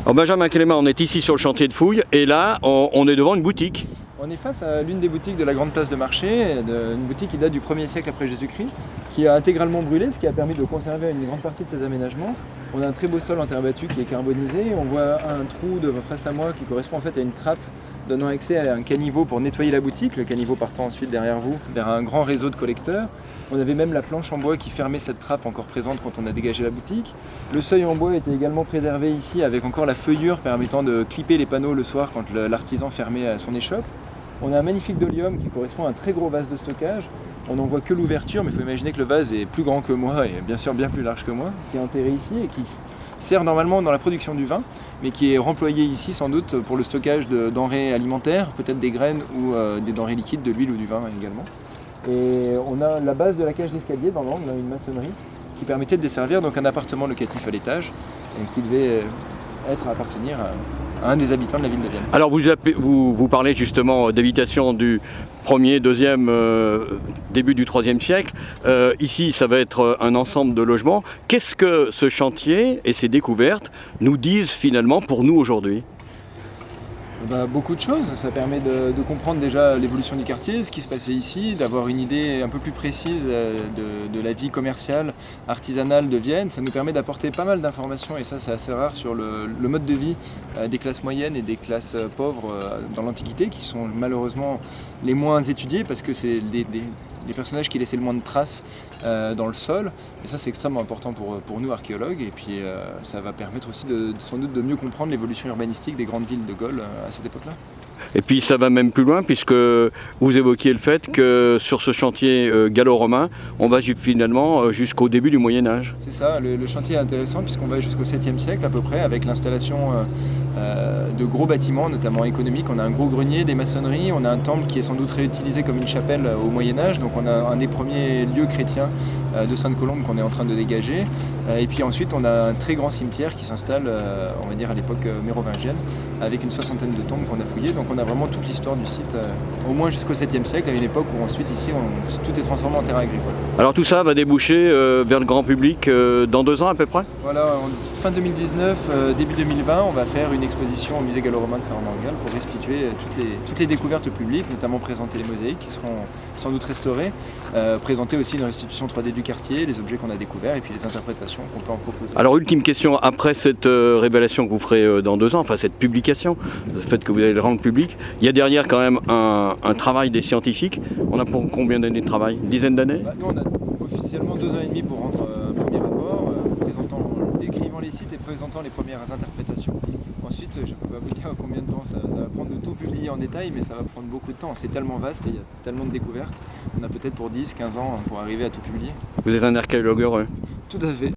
Alors Benjamin Clément, on est ici sur le chantier de fouilles et là on est devant une boutique. On est face à l'une des boutiques de la grande place de marché, une boutique qui date du 1er siècle après Jésus-Christ, qui a intégralement brûlé, ce qui a permis de conserver une grande partie de ses aménagements. On a un très beau sol en terre battue qui est carbonisé. On voit un trou face à moi qui correspond en fait à une trappe donnant accès à un caniveau pour nettoyer la boutique, le caniveau partant ensuite derrière vous vers un grand réseau de collecteurs. On avait même la planche en bois qui fermait cette trappe encore présente quand on a dégagé la boutique. Le seuil en bois était également préservé ici avec encore la feuillure permettant de clipper les panneaux le soir quand l'artisan fermait son échoppe. On a un magnifique dolium qui correspond à un très gros vase de stockage. On n'en voit que l'ouverture, mais il faut imaginer que le vase est plus grand que moi et bien sûr bien plus large que moi, qui est enterré ici et qui sert normalement dans la production du vin, mais qui est remployé ici sans doute pour le stockage de denrées alimentaires, peut-être des graines ou des denrées liquides, de l'huile ou du vin également. Et on a la base de la cage d'escalier dans l'angle, une maçonnerie, qui permettait de desservir donc un appartement locatif à l'étage, qui devait appartenir à un des habitants de la ville de Vienne. Alors vous parlez justement d'habitation du 1er, 2e, début du 3e siècle. Ici ça va être un ensemble de logements. Qu'est-ce que ce chantier et ces découvertes nous disent finalement pour nous aujourd'hui ? Beaucoup de choses, ça permet de comprendre déjà l'évolution du quartier, ce qui se passait ici, d'avoir une idée un peu plus précise de la vie commerciale, artisanale de Vienne. Ça nous permet d'apporter pas mal d'informations, et ça c'est assez rare, sur le mode de vie des classes moyennes et des classes pauvres dans l'Antiquité, qui sont malheureusement les moins étudiées parce que c'est les personnages qui laissaient le moins de traces dans le sol. Et ça c'est extrêmement important pour nous archéologues, et puis ça va permettre aussi sans doute de mieux comprendre l'évolution urbanistique des grandes villes de Gaule à cette époque-là. Et puis ça va même plus loin puisque vous évoquiez le fait que sur ce chantier gallo-romain, on va finalement jusqu'au début du Moyen-Âge. C'est ça, le chantier est intéressant puisqu'on va jusqu'au 7e siècle à peu près, avec l'installation de gros bâtiments, notamment économiques. On a un gros grenier, des maçonneries, on a un temple qui est sans doute réutilisé comme une chapelle au Moyen-Âge, donc on a un des premiers lieux chrétiens de Sainte-Colombe qu'on est en train de dégager. Et puis ensuite on a un très grand cimetière qui s'installe, on va dire à l'époque mérovingienne, avec une 60aine de tombes qu'on a fouillées. Donc on a vraiment toute l'histoire du site, au moins jusqu'au 7e siècle, à une époque où ensuite ici tout est transformé en terrain agricole. Alors tout ça va déboucher vers le grand public dans 2 ans à peu près ? Voilà, fin 2019, début 2020, on va faire une exposition au musée gallo-romain de Saint-Romain-en-Galles pour restituer toutes les découvertes publiques, notamment présenter les mosaïques qui seront sans doute restaurées, présenter aussi une restitution 3D du quartier, les objets qu'on a découverts et puis les interprétations qu'on peut en proposer. Alors ultime question, après cette révélation que vous ferez dans 2 ans, enfin cette publication, le fait que vous allez le rendre public, il y a derrière quand même un travail des scientifiques. On a pour combien d'années de travail ? Une dizaine d'années ? Nous on a officiellement 2 ans et demi pour rendre un premier rapport, décrivant les sites et présentant les premières interprétations. Ensuite, je ne peux pas vous dire combien de temps ça va prendre de tout publier en détail, mais ça va prendre beaucoup de temps. C'est tellement vaste et il y a tellement de découvertes. On a peut-être pour 10, 15 ans pour arriver à tout publier. Vous êtes un archéologue heureux. Tout à fait.